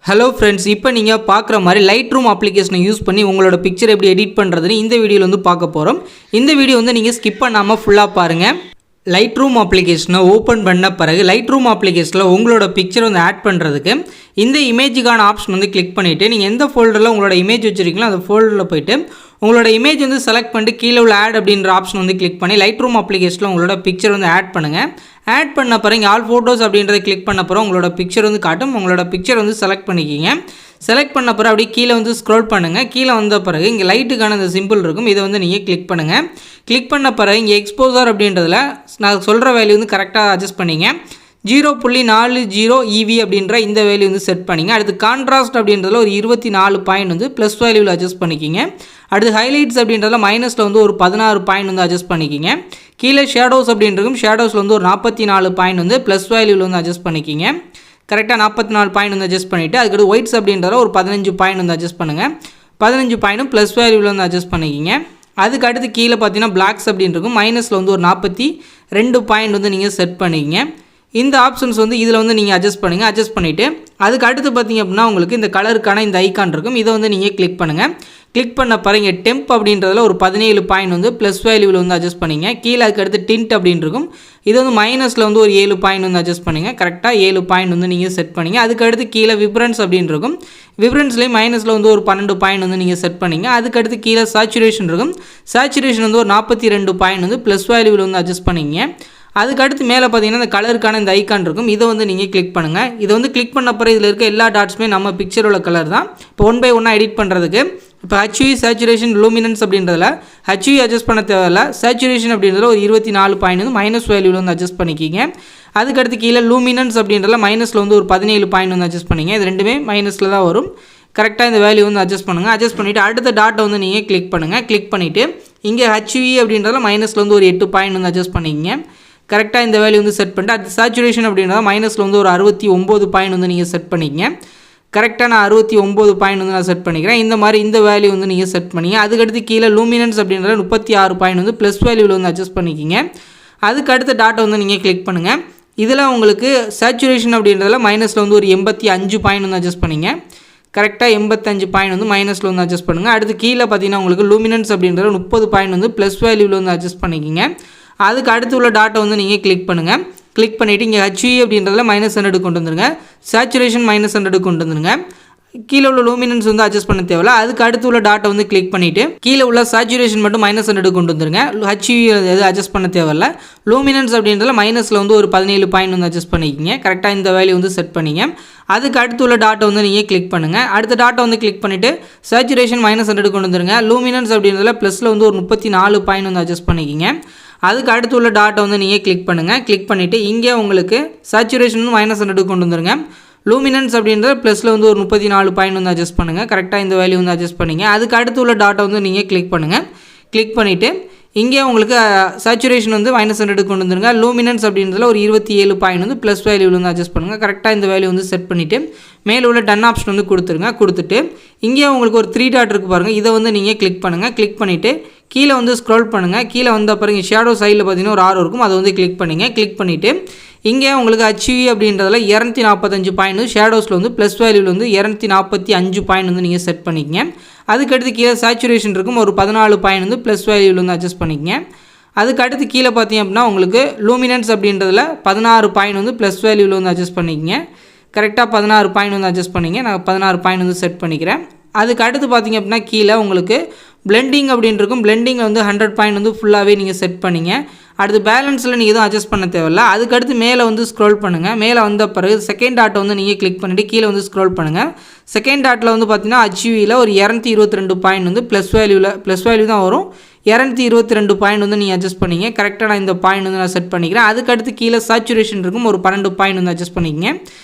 Hello friends, இப்போ நீங்க பார்க்குற மாதிரி Lightroom application யூஸ் பண்ணி உங்களோட பிக்சர் எப்படி எடிட் பண்றதுன்னு இந்த வீடியோல வந்து பார்க்க போறோம். இந்த வீடியோ வந்து நீங்க ஸ்கிப் பண்ணாம ஃபுல்லா பாருங்க. Lightroom application ஓபன் பண்ண பிறகு Lightroom applicationல உங்களோட பிக்சர் வந்து ஆட் பண்றதுக்கு இந்த இமேஜுக்கான ஆப்ஷன் வந்து கிளிக் பண்ணிட்டு நீங்க எந்த ஃபோல்டர்ல உங்களோட இமேஜ் வச்சிருக்கீங்களோ அந்த ஃபோல்டர்ல போய்ட்டு உங்களோட இமேஜ் வந்து செலக்ட் பண்ணிட்டு கீழ உள்ள ஆட் அப்படிங்கற ஆப்ஷன் வந்து கிளிக் பண்ணி Lightroom applicationல உங்களோட பிக்சர் வந்து ஆட் பண்ணுங்க. ஆட் பண்ண பிறகு ஆல் போட்டோஸ் அப்படிங்கறத கிளிக் பண்ண பிறகு உங்களோட பிக்சர் வந்து காட்டும். உங்களோட பிக்சர் வந்து செலக்ட் பண்ணிக்கீங்க. செலக்ட் பண்ண பிறகு அப்படியே கீழ வந்து ஸ்க்ரோல் பண்ணுங்க. கீழ வந்த பிறகு இங்க லைட்டுக்கான அந்த சிம்பிள் இருக்கும். இத வந்து நீங்க கிளிக் பண்ணுங்க. கிளிக் பண்ண பிறகு இங்க எக்ஸ்போசர் அப்படின்றதுல நான் சொல்ற வேல்யூ வந்து கரெக்ட்டா அட்ஜஸ்ட் பண்ணீங்க. 0.40 EV அப்படிங்கற இந்த வேல்யூ வந்து செட் பண்ணீங்க. அடுத்து கான்ட்ராஸ்ட் அப்படின்றதுல ஒரு 24 பாயிண்ட் வந்து ப்ளஸ் வேல்யூல அட்ஜஸ்ட் பண்ணிக்கீங்க. அடுத்து ஹைலைட்ஸ் அப்படின்றதுல மைனஸ்ல வந்து ஒரு 16 பாயிண்ட் வந்து அட்ஜஸ்ட் பண்ணிக்கீங்க. கீழ ஷேடோஸ் அப்படின்றதும் ஷேடோஸ்ல வந்து ஒரு 44 பாயிண்ட் வந்து ப்ளஸ் வேல்யூல வந்து அட்ஜஸ்ட் பண்ணிக்கீங்க. கரெக்ட்டா 44 பாயிண்ட் வந்து அட்ஜஸ்ட் பண்ணிட்டு அதுக்கு அடுத்து ஒயிட்ஸ் அப்படின்றதுல ஒரு 15 பாயிண்ட் வந்து அட்ஜஸ்ட் பண்ணுங்க. 15 பாயிண்ட்டும் ப்ளஸ் வேல்யூல வந்து அட்ஜஸ்ட் பண்ணிக்கீங்க. அதுக்கு அடுத்து கீழ பாத்தீங்கன்னா பிளாக்ஸ் அப்படின்றதும் மைனஸ்ல வந்து ஒரு 42 பாயிண்ட் வந்து நீங்க செட் பண்ணிக்கீங்க. இந்த ஆப்ஷன்ஸ் வந்து இதில் வந்து நீங்கள் அட்ஜஸ்ட் பண்ணுங்கள். அட்ஜஸ்ட் பண்ணிவிட்டு அதுக்கு அடுத்து பார்த்தீங்க அப்படின்னா உங்களுக்கு இந்த கலருக்கான இந்த ஐக்கான் இருக்கும். இதை வந்து நீங்கள் கிளிக் பண்ணுங்கள். கிளிக் பண்ண பாருங்க டெம்ப் அப்படின்றதுல ஒரு 17 பாயிண்ட் வந்து ப்ளஸ் வேல்யூவில் வந்து அட்ஜஸ்ட் பண்ணிங்க. கீழே அதுக்கு அடுத்து டிண்ட் அப்படின்னு இருக்கும். இது வந்து மைனஸில் வந்து ஒரு 7 பாயிண்ட் வந்து அட்ஜஸ்ட் பண்ணுங்க. கரெக்டாக 7 பாயிண்ட் வந்து நீங்கள் செட் பண்ணிங்க. அதுக்கு அடுத்து கீழே விப்ரன்ஸ் அப்படின்னு இருக்கும். விப்ரன்ஸ்லேயும் மைனஸில் வந்து ஒரு 12 பாயிண்ட் வந்து நீங்கள் செட் பண்ணிங்க. அதுக்கு அடுத்து கீழே சேச்சுரேஷன் இருக்கும். சேச்சுரேஷன் வந்து ஒரு 42 பாயிண்ட் வந்து ப்ளஸ் வேல்யூவில் வந்து அட்ஜஸ்ட் பண்ணிங்க. அதுக்கு அடுத்து மேலே பார்த்தீங்கன்னா இந்த கலருக்கான இந்த ஐக்கான் இருக்கும். இதை வந்து நீங்கள் கிளிக் பண்ணுங்கள். இதை வந்து கிளிக் பண்ண அப்புறம் இதில் இருக்க எல்லா டாட்ஸுமே நம்ம பிக்சரோட கலர் தான். இப்போ ஒன் பை ஒன்னாக எடிட் பண்ணுறதுக்கு இப்போ HV சேச்சுரேஷன் லூமினன்ஸ் அப்படின்றதுல HV அட்ஜஸ்ட் பண்ண தேவையில்ல. சேச்சுரேஷன் அப்படின்றதுல ஒரு 24 பாயிண்ட் வந்து மைனஸ் வேல்யூவில் வந்து அட்ஜஸ்ட் பண்ணிக்கிங்க. அதுக்கடுத்து கீழே லூமினன்ஸ் அப்படின்றதுல மைனஸில் வந்து ஒரு 17 பாயிண்ட் வந்து அட்ஜஸ்ட் பண்ணிங்க. இது ரெண்டுமே மைனஸில் தான் வரும். கரெக்டாக இந்த வேல்யூ வந்து அட்ஜஸ்ட் பண்ணுங்கள். அட்ஜஸ்ட் பண்ணிவிட்டு அடுத்த டாட்டை வந்து நீங்கள் கிளிக் பண்ணுங்கள். கிளிக் பண்ணிவிட்டு இங்கே HV அப்படின்றதுல மைனஸில் வந்து ஒரு 8 பாயிண்ட் வந்து அட்ஜஸ்ட் பண்ணிக்கிங்க. கரெக்டாக இந்த வேல்யூ வந்து செட் பண்ணிட்டு அது சேச்சுரேஷன் அப்படின்றத மைனஸில் வந்து ஒரு 69 பாயிண்ட் வந்து நீங்கள் செட் பண்ணிக்கங்க. கரெக்டாக நான் 69 பாயிண்ட் வந்து நான் செட் பண்ணிக்கிறேன். இந்த மாதிரி இந்த வேல்யூ வந்து நீங்கள் செட் பண்ணிங்க. அதுக்கடுத்து கீழே லூமினன்ஸ் அப்படின்றத 36 பாயிண்ட் வந்து ப்ளஸ் வேல்யூவில் வந்து அட்ஜஸ்ட் பண்ணிக்கிங்க. அதுக்கு அடுத்த டாட்டை வந்து நீங்கள் கிளிக் பண்ணுங்கள். இதில் உங்களுக்கு சேச்சுரேஷன் அப்படின்றதுல மைனஸில் வந்து ஒரு 85 பாயிண்ட் வந்து அட்ஜஸ்ட் பண்ணிங்க. கரெக்டாக 85 பாயிண்ட் வந்து மைனஸில் வந்து அட்ஜஸ்ட் பண்ணுங்கள். அடுத்து கீழே பார்த்தீங்கன்னா உங்களுக்கு லூமினன்ஸ் அப்படின்றத 30 பாயிண்ட் வந்து ப்ளஸ் வேல்யூவில் வந்து அட்ஜஸ்ட் பண்ணிக்கிங்க. அதுக்கு அடுத்து உள்ள டாட்டை வந்து நீங்கள் கிளிக் பண்ணுங்கள். கிளிக் பண்ணிவிட்டு இங்கே HV அப்படின்றதுல -100 கொண்டு வந்துருங்க. சேச்சுரேஷன் -100 கொண்டு வந்துருங்க. கீழே உள்ள லூமினன்ஸ் வந்து அட்ஜஸ்ட் பண்ண தேவையில்ல. அதுக்கு அடுத்து உள்ள டாட்டை வந்து கிளிக் பண்ணிவிட்டு கீழே உள்ள சேச்சுரேஷன் மட்டும் -100 கொண்டு வந்துருங்க. HV எது அட்ஜஸ்ட் பண்ண தேவையில்ல. லூமினன்ஸ் அப்படின்றதுல மைனஸில் வந்து ஒரு 17 பாயிண்ட் வந்து அட்ஜஸ்ட் பண்ணிக்கிங்க. கரெக்டாக இந்த வேல்யூ வந்து செட் பண்ணிங்க. அதுக்கு அடுத்து உள்ள டாட்டை வந்து நீங்கள் கிளிக் பண்ணுங்கள். அடுத்த டாட்டை வந்து கிளிக் பண்ணிவிட்டு சேச்சுரேஷன் -100 கொண்டு வந்துருங்க. லூமினன்ஸ் அப்படின்றதுல ப்ளஸில் வந்து ஒரு 34 பாயிண்ட் வந்து அட்ஜஸ்ட் பண்ணிக்கிங்க. அதுக்கு அடுத்து உள்ள டாட்டை வந்து நீங்கள் கிளிக் பண்ணுங்கள். கிளிக் பண்ணிவிட்டு இங்கே உங்களுக்கு சேச்சுரேஷன் -100 கொண்டு வந்துருங்க. லூமினன்ஸ் அப்படின்ற ப்ளஸில் வந்து ஒரு 34 பாயிண்ட் வந்து அட்ஜஸ்ட் பண்ணுங்கள். கரெக்டாக இந்த வேல்யூ வந்து அட்ஜஸ்ட் பண்ணிங்க. அதுக்கு அடுத்து உள்ள டாட்டை வந்து நீங்கள் கிளிக் பண்ணுங்கள். கிளிக் பண்ணிவிட்டு இங்கே உங்களுக்கு சேச்சுரேஷன் வந்து -100 கொண்டு வந்துருங்க. லூமினன்ஸ் அப்படின்றதுல ஒரு 27 பாயிண்ட் வந்து ப்ளஸ் வேல்யூவில் வந்து அட்ஜஸ்ட் பண்ணுங்கள். கரெக்டாக இந்த வேல்யூ வந்து செட் பண்ணிவிட்டு மேலே உள்ள டன் ஆப்ஷன் வந்து கொடுத்துருங்க. கொடுத்துட்டு இங்கே உங்களுக்கு ஒரு 3 டாட் இருக்குது பாருங்கள். இதை வந்து நீங்கள் கிளிக் பண்ணுங்கள். கிளிக் பண்ணிவிட்டு கீழே வந்து ஸ்க்ரோல் பண்ணுங்கள். கீழே வந்த பிறகு ஷேடோ சைடில் பார்த்தீங்கன்னா ஒரு ஆரோ இருக்கும். அதை வந்து கிளிக் பண்ணிங்க. கிளிக் பண்ணிவிட்டு இங்கே உங்களுக்கு HV அப்படின்றதுல 245 பாயிண்ட் ஷேடோஸில் வந்து ப்ளஸ் வேல்யூவில் வந்து 245 பாயிண்ட் வந்து நீங்கள் செட் பண்ணிக்கங்க. அதுக்கடுத்து கீழே சேச்சுரேஷன் இருக்கும். ஒரு 14 பாயிண்ட் வந்து ப்ளஸ் வேல்யூவில் வந்து அட்ஜஸ்ட் பண்ணிக்கங்க. அதுக்கு அடுத்து கீழே பார்த்தீங்க அப்படின்னா உங்களுக்கு லூமினன்ஸ் அப்படின்றதுல 16 பாயிண்ட் வந்து ப்ளஸ் வேல்யூவில் வந்து அட்ஜஸ்ட் பண்ணிக்கங்க. கரெக்டாக 16 பாயிண்ட் வந்து அட்ஜஸ்ட் பண்ணிங்க. நான் 16 பாயிண்ட் வந்து செட் பண்ணிக்கிறேன். அதுக்கு அடுத்து பார்த்தீங்க அப்படின்னா கீழே உங்களுக்கு பிளெண்டிங் அப்படின்னு இருக்கும். பிளெண்டிங்கில் வந்து 100 பாயிண்ட் வந்து ஃபுல்லாகவே நீங்கள் செட் பண்ணிங்க. அடுத்து பேலன்ஸில் நீங்கள் எதுவும் அட்ஜஸ்ட் பண்ண தேவையில்ல. அதுக்கடுத்து மேலே வந்து ஸ்க்ரோல் பண்ணுங்கள். மேலே வந்த பிறகு செகண்ட் டாட்டை வந்து நீங்கள் கிளிக் பண்ணிவிட்டு கீழே வந்து ஸ்க்ரோல் பண்ணுங்கள். செகண்ட் டாட்டில் வந்து பார்த்தீங்கன்னா HVயில் ஒரு 222 பாயிண்ட் வந்து ப்ளஸ் வேல்யூ தான் வரும். 222 பாயிண்ட் வந்து நீங்கள் அட்ஜஸ்ட் பண்ணிங்க. கரெக்டாக நான் இந்த பாயிண்ட் வந்து நான் செட் பண்ணிக்கிறேன். அதுக்கடுத்து கீழே சேச்சுரேஷன் இருக்கும். ஒரு 12 பாயிண்ட் வந்து அட்ஜஸ்ட் பண்ணிக்கங்க.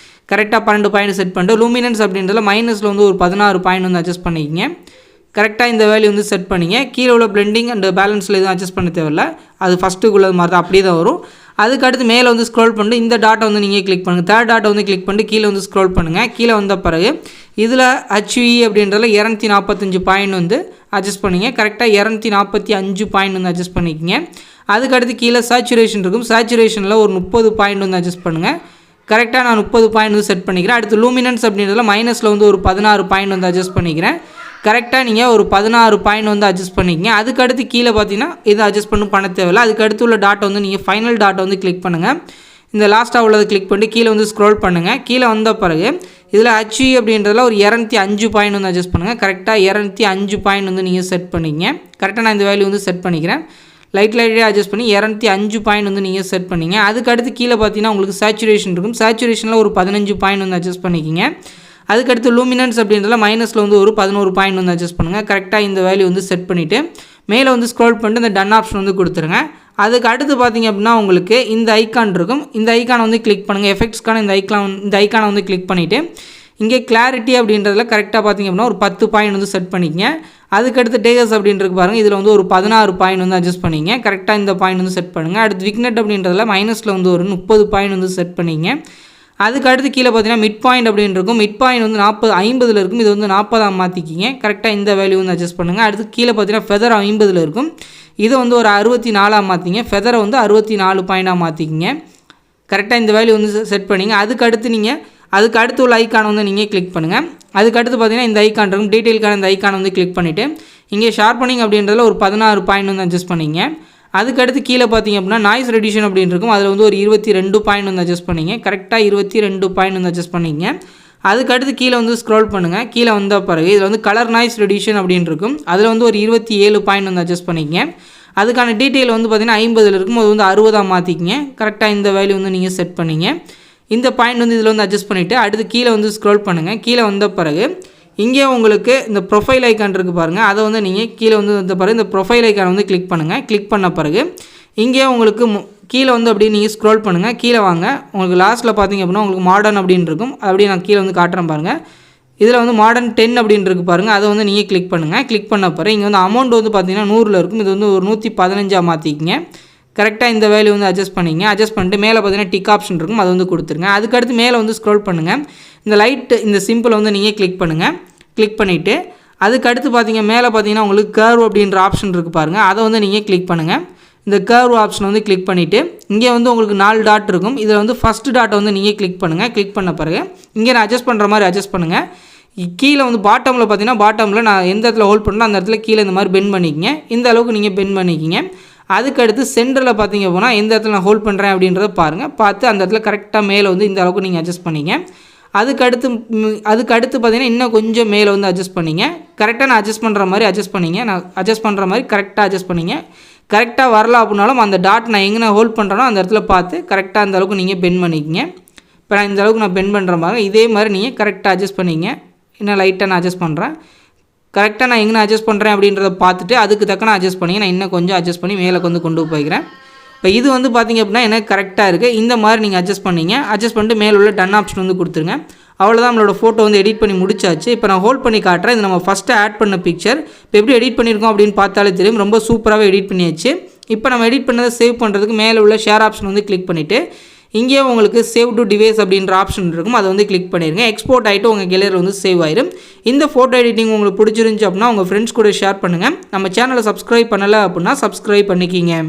கரெக்டாக 12 பாயிண்ட் செட் பண்ணிட்டு லூமினன்ஸ் அப்படின்றதுல மைனஸில் வந்து ஒரு 16 பாயிண்ட் வந்து அட்ஜஸ்ட் பண்ணிக்கங்க. கரெக்டாக இந்த வேல்யூ வந்து செட் பண்ணிங்க. கீழே உள்ள பிளெண்டிங் அண்ட் பேலன்ஸில் எதுவும் அட்ஜஸ்ட் பண்ண தேவையில்ல. அது ஃபஸ்ட்டுக்குள்ளது மாதிரி தான் அப்படியே தான் வரும். அதுக்கு அடுத்து மேலே வந்து ஸ்க்ரோல் பண்ணிட்டு இந்த டாட்டை வந்து நீங்கள் கிளிக் பண்ணுங்கள். தேர்ட் டாட்டை வந்து கிளிக் பண்ணிட்டு கீழே வந்து ஸ்க்ரோல் பண்ணுங்கள். கீழே வந்த பிறகு இதில் HV அப்படின்றதுல 245 பாயிண்ட் வந்து அட்ஜஸ்ட் பண்ணிங்க. கரெக்டாக 245 பாயிண்ட் வந்து அட்ஜஸ்ட் பண்ணிக்கங்க. அதுக்கு அடுத்து கீழே சேச்சுரேஷன் இருக்கும். சேச்சுரேஷனில் ஒரு 30 பாயிண்ட் வந்து அட்ஜஸ்ட் பண்ணுங்கள். கரெக்டாக நான் 30 பாயிண்ட் வந்து செட் பண்ணிக்கிறேன். அடுத்து லூமினன்ஸ் அப்படின்றதுல மைனஸில் வந்து ஒரு 16 பாயிண்ட் வந்து அட்ஜஸ்ட் பண்ணிக்கிறேன். கரெக்டாக நீங்கள் ஒரு 16 பாயிண்ட் வந்து அட்ஜஸ்ட் பண்ணிக்கிங்க. அதுக்கடுத்து கீழே பார்த்தீங்கன்னா இதை அட்ஜஸ்ட் பண்ண தேவையில்லை. அதுக்கடுத்து உள்ள டாட்டை வந்து நீங்கள் ஃபைனல் டாட்டை வந்து கிளிக் பண்ணுங்கள். இந்த லாஸ்ட்டாக உள்ளதை கிளிக் பண்ணிட்டு கீழே வந்து ஸ்க்ரோல் பண்ணுங்கள். கீழே வந்த பிறகு இதில் HV அப்படின்றதுல ஒரு 205 பாயிண்ட் வந்து அட்ஜஸ்ட் பண்ணுங்கள். கரெக்டாக 205 பாயிண்ட் வந்து நீங்கள் செட் பண்ணிங்க. கரெக்டாக நான் இந்த வேல்யூ வந்து செட் பண்ணிக்கிறேன். லைட்டாக அட்ஜஸ்ட் பண்ணி 205 பாயிண்ட் வந்து நீங்கள் செட் பண்ணிங்க. அதுக்கடுத்து கீழே பார்த்தீங்கன்னா உங்களுக்கு சேச்சுரேஷன் இருக்கும். சேச்சுரேஷனில் ஒரு 15 பாயிண்ட் வந்து அட்ஜஸ்ட் பண்ணிக்கிங்க. அதுக்கடுத்து லூமினன்ஸ் அப்படின்றதுல மைனஸில் வந்து ஒரு 11 பாயிண்ட் வந்து அட்ஜஸ்ட் பண்ணுங்கள். கரெக்டாக இந்த வேல்யூ வந்து செட் பண்ணிவிட்டு மேலே வந்து ஸ்க்ரோல் பண்ணிட்டு இந்த டன் ஆப்ஷன் வந்து கொடுத்துருங்க. அதுக்கு அடுத்து பார்த்திங்க அப்படின்னா உங்களுக்கு இந்த ஐக்கான் இருக்கும். இந்த ஐக்கானை வந்து கிளிக் பண்ணுங்கள். எஃபெக்ட்ஸ்க்கான இந்த ஐக்கானை வந்து கிளிக் பண்ணிவிட்டு இங்கே கிளாரிட்டி அப்படின்றதுல கரெக்டாக பார்த்திங்க அப்படின்னா ஒரு 10 பாயிண்ட் வந்து செட் பண்ணிக்கங்க. அதுக்கடுத்து டேகஸ் அப்படின்றது பாருங்கள். இதில் வந்து ஒரு 16 பாயிண்ட் வந்து அட்ஜஸ்ட் பண்ணிங்க. கரெக்டாக இந்த பாயிண்ட் வந்து செட் பண்ணுங்கள். அடுத்து விக்னெட் அப்படின்றதுல மைனஸில் வந்து ஒரு 30 பாயிண்ட் வந்து செட் பண்ணிங்க. அதுக்கு அடுத்து கீழே பார்த்தீங்கன்னா மிட் பாயிண்ட் அப்படின்னு இருக்கும். மிட் பாயிண்ட் வந்து 50 இருக்கும். இது வந்து 40 மாற்றிக்கிங்க. கரெக்டாக இந்த வேல்யூ வந்து அட்ஜஸ்ட் பண்ணுங்கள். அடுத்து கீழே பார்த்தீங்கன்னா ஃபெதர் 50 இருக்கும். இதை வந்து ஒரு 64 மாற்றிங்க. ஃபெதரை வந்து 64 பாயிண்டாக மாற்றிக்கிங்க. கரெக்டாக இந்த வேல்யூ வந்து செட் பண்ணிங்க. அதுக்கு அடுத்து உள்ள ஐக்கானை வந்து நீங்கள் கிளிக் பண்ணுங்கள். அதுக்கடுத்து பார்த்தீங்கன்னா இந்த ஐக்கான் இருக்கும். டீட்டெயிலுக்கான இந்த ஐக்கானை வந்து கிளிக் பண்ணிவிட்டு இங்கே ஷார்ப்பனிங் அப்படின்றதுல ஒரு 16 பாயிண்ட் வந்து அட்ஜஸ்ட் பண்ணிங்க. அதுக்கடுத்து கீழே பார்த்தீங்க அப்படின்னா நாய்ஸ் ரெடியூஷன் அப்படின்னு இருக்கும். அதில் வந்து ஒரு 22 பாயிண்ட் வந்து அட்ஜஸ்ட் பண்ணிங்க. கரெக்டாக 22 பாயிண்ட் வந்து அட்ஜஸ்ட் பண்ணிங்க. அதுக்கடுத்து கீழே வந்து ஸ்க்ரோல் பண்ணுங்கள். கீழே வந்த பிறகு இதில் வந்து கலர் நாய்ஸ் ரெடியூஷன் அப்படின்னு இருக்கும். அதில் வந்து ஒரு 27 பாயிண்ட் வந்து அட்ஜஸ்ட் பண்ணிங்க. அதுக்கான டீட்டெயில் வந்து பார்த்திங்கன்னா 50 இருக்கும். அது வந்து 60 மாற்றிக்கிங்க. கரெக்டாக இந்த வேல்யூ வந்து நீங்கள் செட் பண்ணிங்க. இந்த பாயிண்ட் வந்து இதில் வந்து அட்ஜஸ்ட் பண்ணிவிட்டு அடுத்து கீழே வந்து ஸ்க்ரோல் பண்ணுங்கள். கீழே வந்த பிறகு இங்கே உங்களுக்கு இந்த ப்ரொஃபைல் ஐக்கான் இருக்குது பாருங்கள். அதை வந்து நீங்கள் கீழே வந்து வந்த பிறகு இந்த ப்ரொஃபைல் ஐக்கான் வந்து கிளிக் பண்ணுங்கள். கிளிக் பண்ண பிறகு இங்கே உங்களுக்கு கீழே வந்து அப்படியே நீங்கள் ஸ்க்ரோல் பண்ணுங்கள். கீழே வாங்க. உங்களுக்கு லாஸ்ட்டில் பார்த்தீங்க அப்படின்னா உங்களுக்கு மாடர்ன் அப்படின்னு இருக்கும். அப்படியே நான் கீழே வந்து காட்டுறேன் பாருங்கள். இதில் வந்து மாடர்ன் 10 அப்படின்னு இருக்குது பாருங்கள். அதை வந்து நீங்கள் கிளிக் பண்ணுங்கள். கிளிக் பண்ண பிறகு இங்கே வந்து அமௌண்ட் வந்து பார்த்தீங்கன்னா 100 இருக்கும். இது வந்து ஒரு 115 மாற்றிக்கிங்க. கரெக்டாக இந்த வேல்யூ வந்து அட்ஜஸ்ட் பண்ணிங்க. அட்ஜஸ்ட் பண்ணிட்டு மேலே பார்த்தீங்கன்னா டிக் ஆப்ஷன் இருக்கும். அதை வந்து கொடுத்துருங்க. அதுக்கடுத்து மேலே வந்து ஸ்க்ரோல் பண்ணுங்கள். இந்த சிம்பிளை வந்து நீங்கள் கிளிக் பண்ணுங்கள். கிளிக் பண்ணிவிட்டு அதுக்கடுத்து மேலே பார்த்தீங்கன்னா உங்களுக்கு கர்வ் அப்படின்ற ஆப்ஷன் இருக்குது பாருங்கள். அதை வந்து நீங்கள் கிளிக் பண்ணுங்கள். இந்த கர்வ் ஆப்ஷனை வந்து கிளிக் பண்ணிவிட்டு இங்கே வந்து உங்களுக்கு 4 டாட் இருக்கும். இதில் வந்து ஃபஸ்ட்டு டாட்டை வந்து நீங்கள் கிளிக் பண்ணுங்கள். கிளிக் பண்ண பிறகு இங்கே நான் அட்ஜஸ்ட் பண்ணுற மாதிரி அட்ஜஸ்ட் பண்ணுங்கள். கீழே வந்து பாட்டமில் பார்த்தீங்கன்னா பாட்டமில் நான் எந்த இடத்துல ஹோல்ட் பண்ணலாம் அந்த இடத்துல கீழே இந்த மாதிரி பெண்ட் பண்ணிக்கிங்க. இந்த அளவுக்கு நீங்கள் பெண்ட் பண்ணிக்கிங்க. அதுக்கடுத்து சென்டரில் பார்த்தீங்க அப்படின்னா எந்த இடத்துல நான் ஹோல்ட் பண்ணுறேன் அப்படின்றத பாருங்கள். பார்த்து அந்த இடத்துல கரெக்டாக மேலே வந்து இந்த அளவுக்கு நீங்கள் அட்ஜஸ்ட் பண்ணிங்க. அதுக்கடுத்து பார்த்தீங்கன்னா இன்னும் கொஞ்சம் மேலே வந்து அட்ஜஸ்ட் பண்ணிங்க. கரெக்டாக நான் அட்ஜஸ்ட் பண்ணுற மாதிரி அட்ஜஸ்ட் பண்ணிங்க. நான் அட்ஜஸ்ட் பண்ணுற மாதிரி கரெக்டாக அட்ஜஸ்ட் பண்ணிங்க. கரெக்டாக வரல அப்படின்னாலும் அந்த டாட் நான் எங்கே நான் ஹோல்ட் பண்ணுறேனோ அந்த இடத்துல பார்த்து கரெக்டாக அந்த அளவுக்கு நீங்கள் பெண்ட் பண்ணிக்கிங்க. இப்போ நான் இந்த அளவுக்கு நான் பெண்ட் பண்ணுற மாதிரி இதே மாதிரி நீங்கள் கரெக்டாக அட்ஜஸ்ட் பண்ணிங்க. இன்னும் லைட்டாக நான் அட்ஜஸ்ட் பண்ணுறேன். கரெக்டாக நான் எங்கே அட்ஜஸ்ட் பண்ணுறேன் அப்படின்றத பார்த்துட்டு அதுக்கு தக்க நான் அட்ஜஸ்ட் பண்ணி நான் இன்னும் கொஞ்சம் அட்ஜஸ்ட் பண்ணி மேலே வந்து கொண்டு போய்க்கிறேன். இப்போ இது வந்து பார்த்திங்க அப்படின்னா எனக்கு கரெக்டாக இருக்குது. இந்த மாதிரி நீங்கள் அட்ஜஸ்ட் பண்ணிங்க. அட்ஜஸ்ட் பண்ணிட்டு மேலே உள்ள டன் ஆப்ஷன் வந்து கொடுத்துருங்க. அவ்வளோதான் நம்மளோட ஃபோட்டோ வந்து எடிட் பண்ணி முடிச்சாச்சு. இப்போ நான் ஹோல்ட் பண்ணி காட்டுறேன். இது நம்ம ஃபஸ்ட்டு ஆட் பண்ண பிக்சர். இப்போ எப்படி எடிட் பண்ணியிருக்கோம் அப்படின்னு பார்த்தாலே தெரியும். ரொம்ப சூப்பராகவே எடிட் பண்ணியாச்சு. இப்போ நம்ம எடிட் பண்ணதை சேவ் பண்ணுறதுக்கு மேலே உள்ள ஷேர் ஆப்ஷன் வந்து கிளிக் பண்ணிவிட்டு இங்கே உங்களுக்கு சேவ் டு டிவைஸ் அப்படின்ற ஆப்ஷன் இருக்கும். அதை வந்து கிளிக் பண்ணிடுங்க. எக்ஸ்போர்ட் ஆகிட்டு உங்கள் கேலரியில் வந்து சேவ் ஆயிடும். இந்த ஃபோட்டோ எடிட்டிங் உங்களுக்கு பிடிச்சிருந்துச்சு அப்படின்னா உங்கள் ஃப்ரெண்ட்ஸ் கூட ஷேர் பண்ணுங்கள். நம்ம சேனலை சப்ஸ்கிரைப் பண்ணலை அப்படின்னா சப்ஸ்கிரைப் பண்ணிக்கிங்க.